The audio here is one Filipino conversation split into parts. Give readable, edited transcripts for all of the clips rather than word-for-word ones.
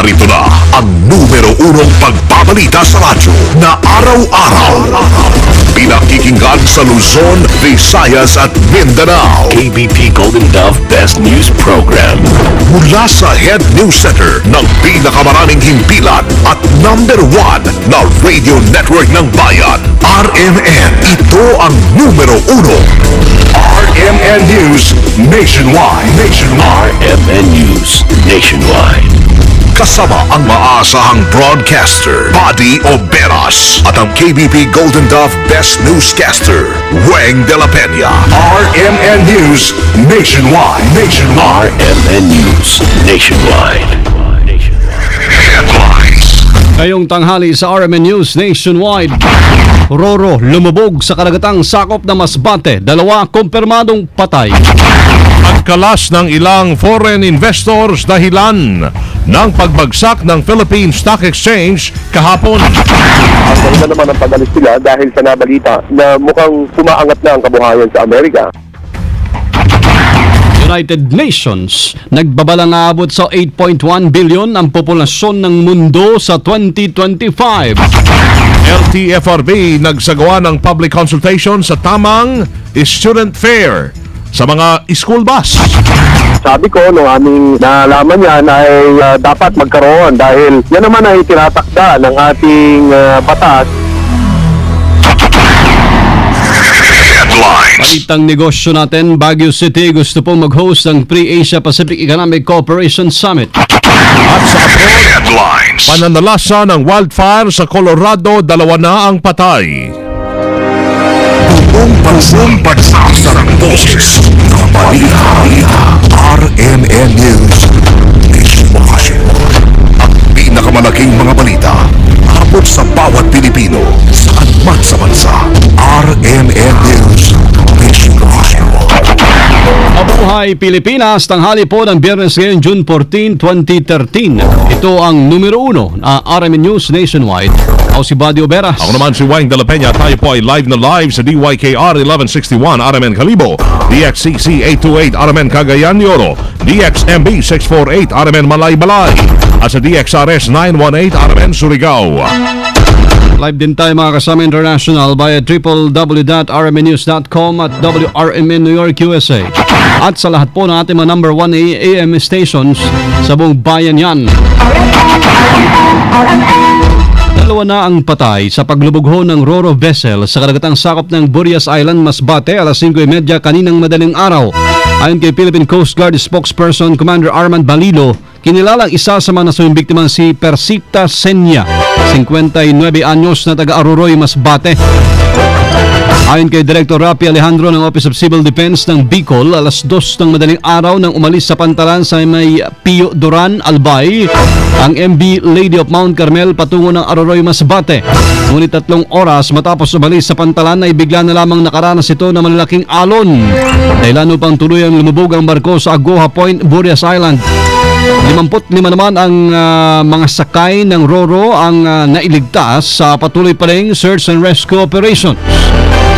Narito na ang numero 1 pagbabalita sa radyo na araw-araw. Pinakikinggan sa Luzon, Visayas at Mindanao. KBP Golden Dove Best News Program. Mula sa Head News Center ng pinakamaraming himpilan at number 1 na radio network ng bayan, RMN. Ito ang numero 1. RMN News Nationwide. RMN News Nationwide. Kasama ang maasahang broadcaster, Buddy Oberas, at ang KBP Golden Dove Best Newscaster, Weng de la Peña. RMN News Nationwide. RMN News Nationwide. Headlines. Ngayong tanghali sa RMN News Nationwide, Roro lumubog sa karagatang sakop ng Masbate, 2 kumpirmadong patay. Pagkalas ng ilang foreign investors dahilan ng pagbagsak ng Philippine Stock Exchange kahapon. Ang ganda naman ang pag-alis nila dahil sa nabalita na mukhang sumaangat na ang kabuhayan sa Amerika. United Nations nagbabalang aabot sa 8.1 billion ang populasyon ng mundo sa 2025. LTFRB nagsagawa ng public consultation sa tamang student fare sa mga school bus. Sabi ko, nung aming nalaman yan ay dapat magkaroon dahil yan naman ay tinatakda ng ating batas. Balitang negosyo natin, Baguio City gusto pong mag-host ng Pre-Asia Pacific Economic Cooperation Summit. At sa abroad, Headlines. pananalasa ng wildfire sa Colorado, 2 na ang patay. Buong pagsasarang boses ng balita. RMN News Nationwide. Ang pinakamalaking mga balita abot sa bawat Pilipino saan man sa bansa. RMN News Nationwide. Mabuhay Pilipinas, tanghali po ng Biyernes ngayon, June 14, 2013. Ito ang numero 1 na RMN News Nationwide. Ako si Buddy Oberas. Ako naman si Weng de la Peña. Tayo po ay live na live sa DYKR 1161 RMN Calibo, DXCC 828 RMN Cagayan de Oro, DXMB 648 RMN Malay-Balay, at sa DXRS 918 RMN Surigao. Live din tayo mga kasama international via www.rmnews.com at WRMN New York, USA. At sa lahat po ng ating mga number 1 AM stations sa buong bayan yan. 2 na ang patay sa paglubog ho ng Roro vessel sa karagatang sakop ng Burias Island, Masbate, alas 5:30 kaninang madaling araw. Ayon kay Philippine Coast Guard spokesperson Commander Armand Balilo, kinilalang isa sa mga nasawing biktima si Persita Senya, 59 anyos na taga Aroroy, Masbate. Ayon kay Director Rapi Alejandro ng Office of Civil Defense ng Bicol, alas 2 ng madaling araw nang umalis sa pantalan sa may Pio Duran, Albay, ang MV Lady of Mount Carmel patungo ng Aroroy, Masbate. Ngunit 3 oras matapos umalis sa pantalan ay bigla na lamang nakaranas ito ng malalaking alon. Dahilan upang tuluyang lumubog ang barko sa Agoha Point, Burias Island. 55 naman ang mga sakay ng Roro ang nailigtas sa patuloy pa ring search and rescue operations.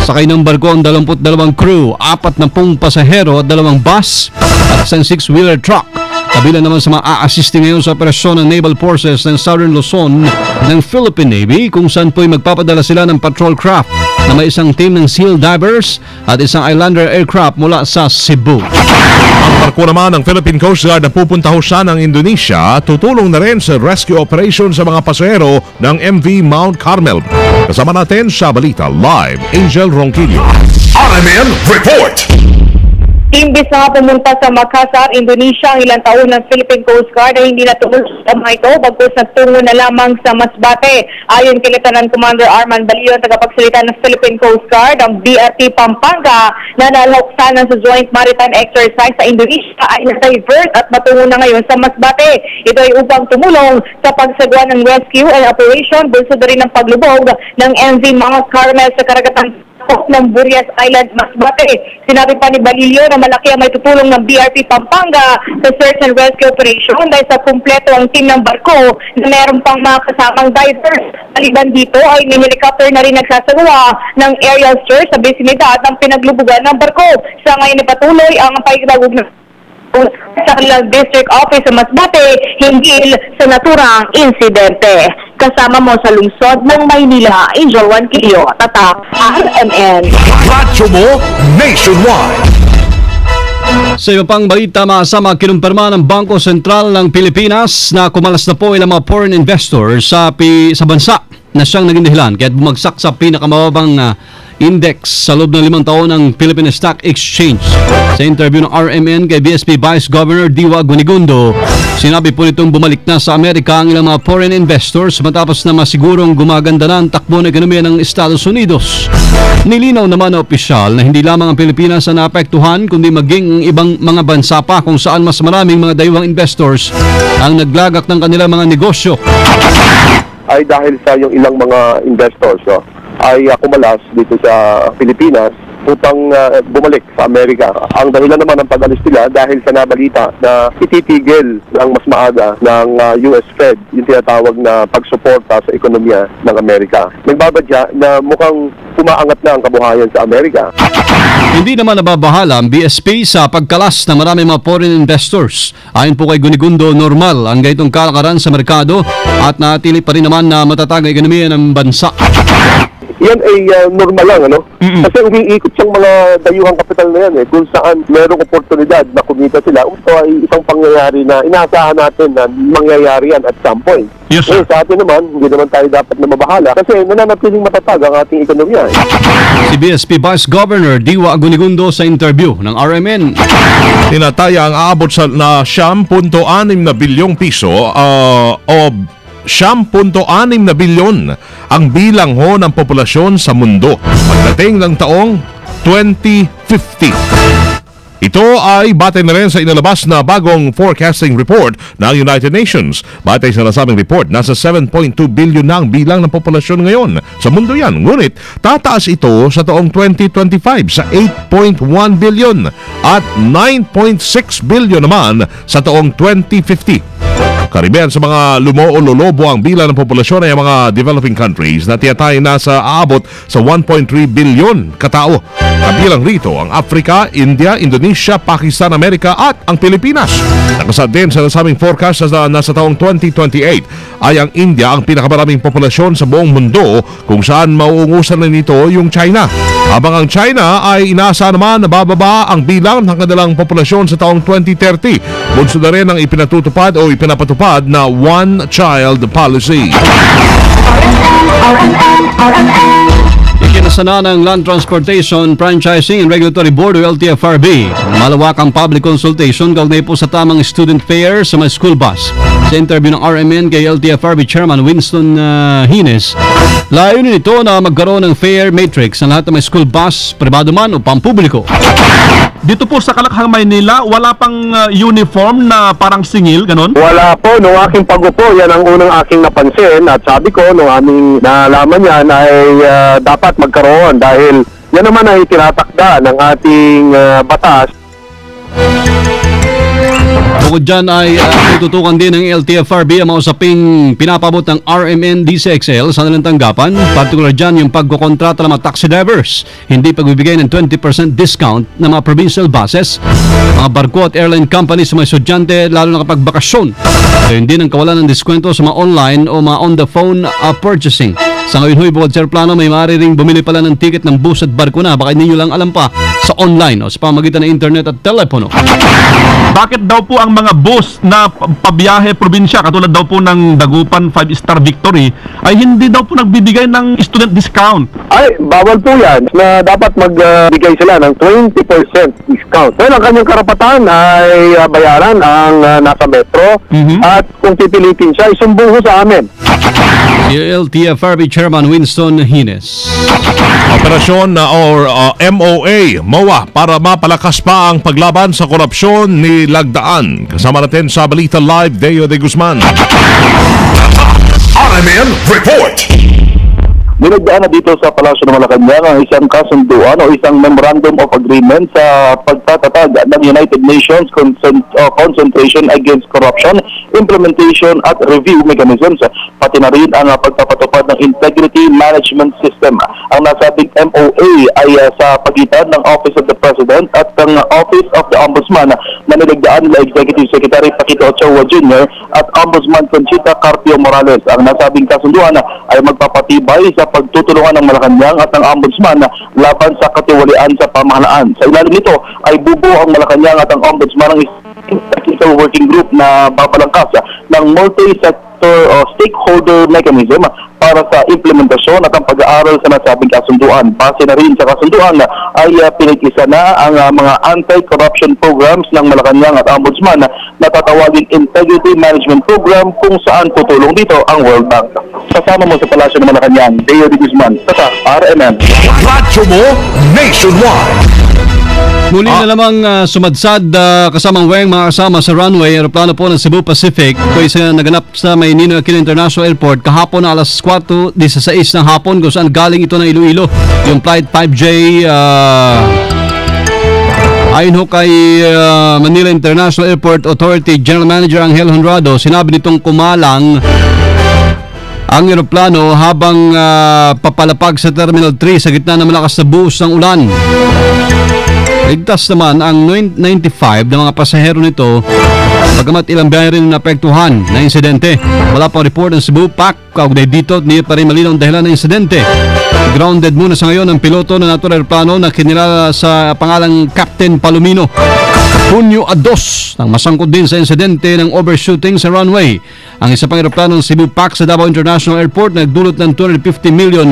Sakay ng barko ang 22 crew, 40 pasahero at 2 bus at isang 6-wheeler truck. Kabilang naman sa mga a-assisting ngayon sa operasyon ng Naval Forces ng Southern Luzon ng Philippine Navy, kung saan po'y magpapadala sila ng patrol craft na may isang team ng SEAL divers at isang Islander aircraft mula sa Cebu. Ang barko naman ng Philippine Coast Guard na pupunta ho siya ng Indonesia, tutulong na rin sa rescue operation sa mga pasahero ng MV Mount Carmel. Kasama natin sa balita live, Angel Ronquillo. RMN Report. Imbis na pumunta sa Makassar, Indonesia, ang ilang taon ng Philippine Coast Guard ay hindi natulog sa mga ito, bagkus nagtungo na lamang sa Masbate. Ayon kay Lieutenant Commander Armand Balio, tagapagsalita ng Philippine Coast Guard, ang BRT Pampanga na naloksanan sa Joint Maritime Exercise sa Indonesia ay na-divert at matungo na ngayon sa Masbate. Ito ay upang tumulong sa pagsagawa ng rescue and operation, bulso na rin ng paglubog ng MV Mount Carmel sa karagatan ng Burias Island, Masbate. Sinabi pa ni Balilio na malaki ang may tutulong ng BRP Pampanga sa search and rescue operation dahil sa kumpleto ang team ng barko na meron pang mga kasamang divers. Maliban dito ay may helicopter na rin nagsasagawa ng aerial search sa bisinidad ng pinaglubugan ng barko. Sa ngayon ay patuloy ang paikagug ng sa kanilang district office sa Masbate hinggil sa naturang insidente. Kasama mo sa lungsod ng Maynila, Angel Juan Quillo, Tatak, RMN. Radyo mo nationwide. Sa iba pang balita, maasama kinumpirma ng Bangko Sentral ng Pilipinas na kumalas na po ilang mga foreign investors sa bansa na siyang naging dahilan kaya't bumagsak sa pinakamababang index sa loob ng 5 taon ng Philippine Stock Exchange. Sa interview ng RMN kay BSP Vice Governor Diwa Gunigundo, sinabi po nitong bumalik na sa Amerika ang ilang mga foreign investors matapos na masigurong gumaganda na ang takbo ng ekonomiya ng Estados Unidos. Nilinaw naman na opisyal na hindi lamang ang Pilipinas ang naapektuhan kundi maging ang ibang mga bansa pa kung saan mas maraming mga dayuhang investors ang naglagak ng kanilang mga negosyo. Ay dahil sa yung ilang mga investors ay kumalas dito sa Pilipinas upang bumalik sa Amerika. Ang dahilan naman ng pag-alis nila dahil sa nabalita na ititigil ng mas maaga ng US Fed yung tinatawag na pagsuporta sa ekonomiya ng Amerika. Nagbabadya na mukhang umaangat na ang kabuhayan sa Amerika. Hindi naman nababahala ang BSP sa pagkalas ng maraming mga foreign investors. Ayon po kay Gunigundo, normal ang ganitong kalakaran sa merkado at natili pa rin naman na matatag ang ekonomiya ng bansa. Yan ay normal lang, ano? Kasi umiikot siyang mga dayuhang kapital na yan, kung saan merong oportunidad na kumita sila. Ito ay isang pangyayari na inaasahan natin na mangyayari yan at some point. Yes, sir. Sa atin naman, hindi naman tayo dapat na mabahala kasi nananatiling matatag ang ating ekonomiya. Si BSP Vice Governor Diwa Gunigundo sa interview ng RMN. Tinataya ang aabot sa na 9.6 na bilyong piso o 9.6 na bilyon ang bilang ho ng populasyon sa mundo pagdating ng taong 2050. Ito ay batay na rin sa inalabas na bagong forecasting report ng United Nations. Batay sa nasabing report, nasa 7.2 billion na ang bilang ng populasyon ngayon sa mundo yan. Ngunit tataas ito sa taong 2025 sa 8.1 billion at 9.6 billion naman sa taong 2050. Karamihan sa mga lululobo ang bilang ng populasyon ay mga developing countries na tiyatay na sa aabot sa 1.3 billion katao. Kabilang rito ang Africa, India, Indonesia, Pakistan, Amerika at ang Pilipinas. Nakasad din sa nasabing forecast na sa taong 2028 ay ang India ang pinakamaraming populasyon sa buong mundo kung saan mauungusan na nito yung China. Habang ang China ay inaasahan naman na bababa ang bilang ng kanilang populasyon sa taong 2030. Bunso na rin ang ipinatutupad o ipinapatupad na one-child policy. Ikinasana ng Land Transportation, Franchising and Regulatory Board o LTFRB malawakang public consultation kaugnay po sa tamang student fare sa mga school bus. Sa interview ng RMN kay LTFRB Chairman Winston Hines, layunin ito na magkaroon ng fare matrix sa lahat ng mga school bus, pribado man o pampubliko. Dito po sa Kalakhang, Maynila, wala pang uniform na parang singil, ganun? Wala po. Nung aking pag-upo, yan ang unang aking napansin. At sabi ko, nung aming nalaman yan ay dapat magkaroon dahil yan naman ay tinatakda ng ating batas. Bukod dyan ay tututukan din ng LTFRB ang mga usaping pinapabot ng RMN DCXL sa nilang tanggapan. Partikular dyan yung pagkukontrata ng mga taxi drivers. Hindi pagbibigay ng 20% discount ng mga provincial buses, mga barko at airline companies sa mga estudyante lalo na kapag bakasyon. Gayon din ang kawalan ng diskwento sa mga online o mga on-the-phone purchasing. Sa ngayon huy, bukod sa plano, may maaari ring bumili pala ng ticket ng bus at barko na baka hindi nyo lang alam pa sa online o sa pamagitan ng internet at telepono. Bakit daw po ang mga bus na pabiyahe probinsya, katulad daw po ng Dagupan 5-star Victory, ay hindi daw po nagbibigay ng student discount? Ay, bawal po yan na dapat magbigay sila ng 20% discount. Well, ang kanyang karapatan ay bayaran ang nasa metro at kung pipilitin siya, isumbong sa amin. LTFRB Chairman Winston Hines. Operasyon or MOA para mapalakas pa ang paglaban sa korupsyon ni Lagdaan. Kasama natin sa Balita Live, Deo de Guzman. RMN Report. Dinagdaan na dito sa Palasyo ng Malacanang ang isang kasunduan o isang memorandum of agreement sa pagtatatag ng United Nations Concentration Against Corruption, Implementation at Review Mechanisms, pati na rin ang pagpapatupad ng Integrity Management System. Ang nasabing MOA ay sa pagitan ng Office of the President at ng Office of the Ombudsman na nilagdaan Pamahalaan nila Executive Secretary Paquito Ochoa Jr. at Ombudsman Conchita Carpio Morales. Ang nasabing kasunduan ay magpapatibay sa pagtutulungan ng Malacanang at ng Ombudsman laban sa katiwalian sa pamahalaan. Sa ilalim nito ay bubuo ang Malacanang at ang Ombudsman ng technical working group na babalangkas ng multi-sector o stakeholder mechanism para sa implementasyon at ang pag-aaral sa nasabing kasunduan. Base na rin sa kasunduan ay pinikisa na ang mga anti-corruption programs ng Malacanang at Ombudsman na tatawaging Integrity Management Program kung saan tutulong dito ang World Bank. Kasama mo sa Palasyo ng Malacanang, Deo de Guzman, sa RMN. Radyo mo nationwide. Muli na lamang sumadsad kasamang Weng mga kasama sa runway aeroplano po ng Cebu Pacific. Ito ay naganap sa may Ninoy Aquino International Airport kahapon na alas 4:16 ng hapon kung saan galing ito ng Iloilo. Yung flight 5J ayon ho kay Manila International Airport Authority General Manager Angel Honrado, sinabi nitong kumalang ang eroplano habang papalapag sa Terminal 3 sa gitna ng malakas na buhos ng ulan. Ligtas naman ang 95 ng mga pasahero nito, bagamat ilang biyahe rin naapektuhan na insidente. Wala pang report ng Cebu PAC kaugnay dito at hindi pa rin malinaw ang dahilan ng insidente. Grounded muna sa ngayon ang piloto ng naturang aeroplano na kinilala sa pangalang Captain Palomino. Hunyo 2 nang masangkot din sa insidente ng overshooting sa runway. Ang isa pang aeroplano ng Cebu PAC sa Davao International Airport nagdulot ng 250 million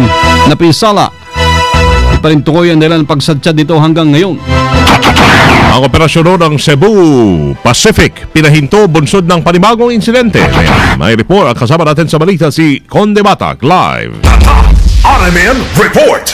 na pinsala. Di pa rin tukoy ang dahilan ng pagsadsad dito hanggang ngayon. Ang operasyon ng Cebu Pacific pinahinto bunsod ng panibagong insidente. May report ang kasama natin sa balita si Conde Batak live. RMN Report.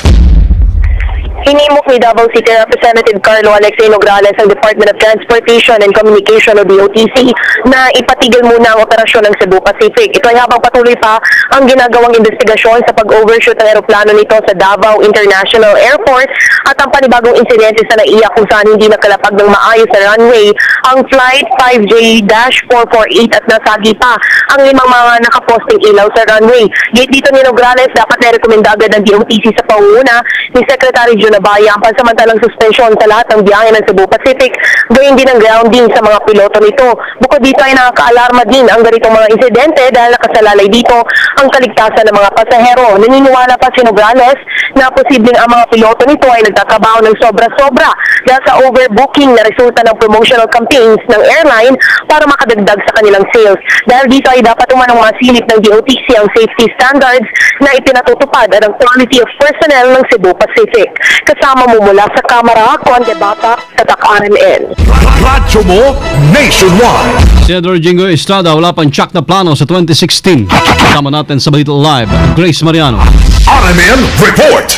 Hinimok ni Davao City Representative Carlo Alexei Nograles ang Department of Transportation and Communication o DOTC na ipatigil muna ang operasyon ng Cebu Pacific. Ito ay habang patuloy pa ang ginagawang investigasyon sa pag-overshoot ng aeroplano nito sa Davao International Airport at ang panibagong insidente sa NAIA kung saan hindi nakalapag ng maayos sa runway ang Flight 5J-448 at nasagi pa ang 5 mga nakaposting ilaw sa runway. Gate dito ni Nograles, dapat na-rekomenda agad ng DOTC sa pangunguna ni Secretary Jun Nabaya ang pansamantalang suspensyon sa lahat ng biyahe ng Cebu Pacific, gayon din ang grounding sa mga piloto nito. Bukod dito ay nakaka-alarma din ang ganitong mga insidente dahil nakasalalay dito ang kaligtasan ng mga pasahero. Naniniwala pa si Nograles na posibleng ang mga piloto nito ay nagtatrabaho ng sobra-sobra dahil sa overbooking na resulta ng promotional campaigns ng airline para makadagdag sa kanilang sales. Dahil dito ay dapat umanong masilip ng DOTC ang safety standards na ipinatutupad at ang quality of personnel ng Cebu Pacific. Kasama mo mula sa Kamara, Conde Batak, Tatak RMN. Radyo mo nationwide. Senador Jingo Estrada, wala pang tsak na plano sa 2016. Kasama natin sa Balita Live, Grace Mariano. RMN Report.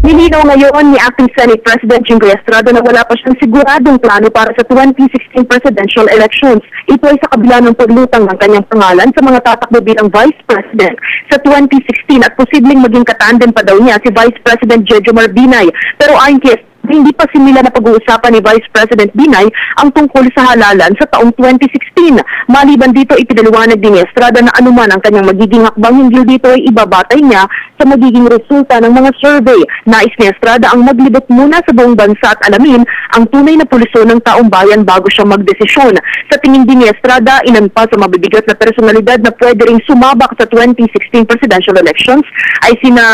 Nilinaw ngayon ni Acting Senate President Jingo Estrada na wala pa siyang siguradong plano para sa 2016 presidential elections. Ito ay sa kabila ng paglutang ng kanyang pangalan sa mga tatakbo bilang Vice President sa 2016 at posibleng maging katandem pa daw niya si Vice President Jejomar Binay. Pero ayon kay hindi pa simula na pag-uusapan ni Vice President Binay ang tungkol sa halalan sa taong 2016. Maliban dito, ipinaliwanag din ni Estrada na anuman ang kanyang magiging hakbang hinggil dito ay ibabatay niya sa magiging resulta ng mga survey. Nais ni Estrada ang maglibot muna sa buong bansa at alamin ang tunay na pulisyon ng taong bayan bago siya magdesisyon. Sa tingin din ni Estrada, ilan pa sa mabibigat na personalidad na pwede ring sumabak sa 2016 presidential elections ay sina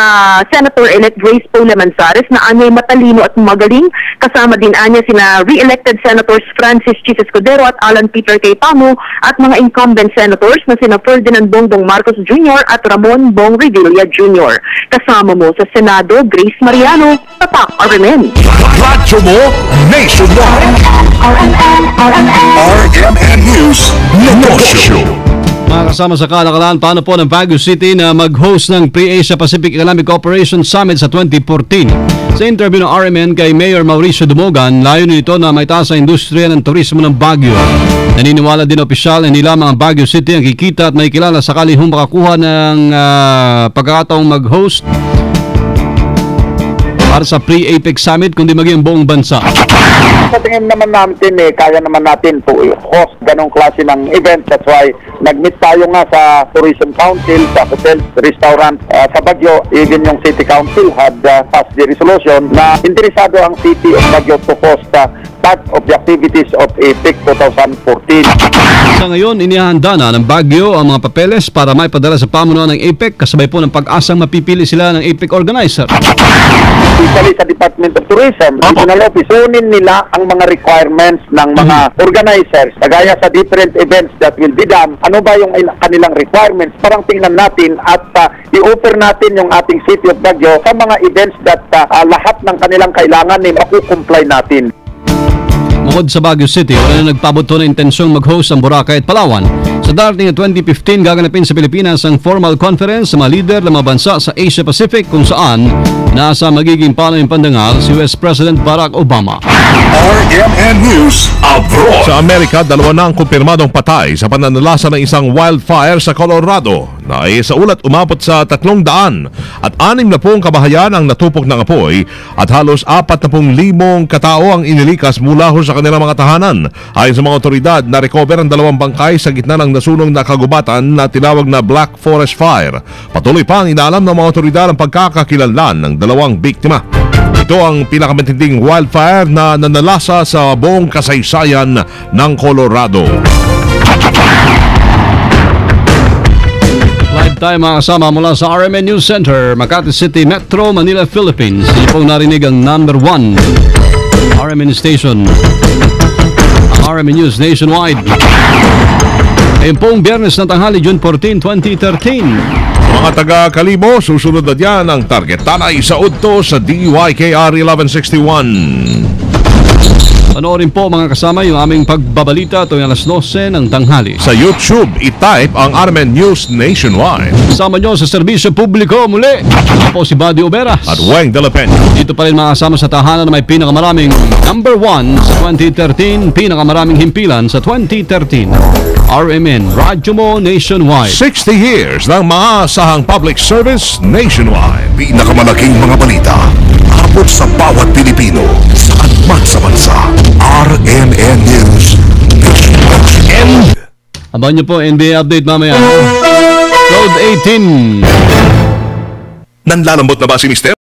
Senator-elect Grace Paula Manzares na anyay matalino at magaling. Kasama din anya sina re-elected Senators Francis Chis Escudero at Alan Peter Cayetano at mga incumbent senators na sina Ferdinand Bongbong Marcos Jr. at Ramon Bong Revilla Jr. Kasama mo sa Senado, Grace Mariano, Tatak RMN. Radyo mo nationwide. RMN News Negosyo. Mga kasama sa kalakalan, paano po ng Baguio City na mag-host ng Pre-Asia Pacific Economic Cooperation Summit sa 2014. Sa interview ng RMN kay Mayor Mauricio Dumogan, layunin nito na maitaas ang industriya ng turismo ng Baguio. Naniniwala din opisyal na hindi lamang ang Baguio City ang kikita at may kilala sakali hong makakuha ng pagkakataong mag-host para sa Pre-APEC Summit kundi maging buong bansa. Sa tingin naman natin, kaya naman natin to host ganong klase ng event. That's why nag-meet tayo nga sa Tourism Council, sa hotels, restaurant sa Baguio. Even yung City Council had passed the resolution na interesado ang City of Baguio to host part of the activities of APEC 2014. Sa ngayon, inihahanda na ng Baguio ang mga papeles para maipadala sa pamunuan ng APEC kasabay po ng pag-asang mapipili sila ng APEC organizer. Especially sa Department of Tourism, regional office, sunin nila ang mga requirements ng mga organizers. Kagaya sa different events that will be done, ano ba yung kanilang requirements? Parang tingnan natin at i-offer natin yung ating City of Baguio sa mga events that lahat ng kanilang kailangan nila comply natin. Bukod sa Baguio City, wala na nagpabuto na intensyong mag-host ang Boracay at Palawan. Sa darating na 2015, gaganapin sa Pilipinas ang formal conference sa mga leader ng mga bansa sa Asia Pacific kung saan nasa magiging panayong pandangal si US President Barack Obama. RMN News Abroad. Sa Amerika, 2 na ang kumpirmadong patay sa pananalasa ng isang wildfire sa Colorado na ay sa ulat umabot sa 300 at 60 kabahayan ang natupok ng apoy at halos 40,000 katao ang inilikas mula sa kanilang mga tahanan. Ayon sa mga otoridad, na-recover ang 2 bangkay sa gitna ng nasunog na kagubatan na tinawag na Black Forest Fire. Patuloy pa ang inaalam ng mga otoridad ang pagkakakilanlan ng 2 biktima. Ito ang pinakamatinding wildfire na nanalasa sa buong kasaysayan ng Colorado. Live tayo mga kasama mula sa RMN News Center, Makati City, Metro Manila, Philippines. Hindi pong narinig ang number 1 RMN Station, ang RMN News Nationwide. Ngayon pong Biyernes na tanghali, June 14, 2013. Mga taga-Kalibo, susunod na dyan ang target tanay sa udto sa DYKR 1161. Panoorin po mga kasama yung aming pagbabalita tuwing alas 12 ng tanghali. Sa YouTube, i-type ang RMN News Nationwide. Kasama nyo sa serbisyo publiko muli. Ako po si Buddy Oberas. At Weng de la Peña. Dito pa rin mga kasama sa tahanan na may pinakamaraming number 1 sa 2013, pinakamaraming himpilan sa 2013. RMN, Radyo Mo Nationwide. 60 years ng maasahang public service nationwide. Pinakamalaking mga balita abot sa bawat Pilipino saan man sa bansa. RMN News Nationwide. Abangan nyo po NBA update mamaya. Code 18. Nanlalambot na ba si Mr.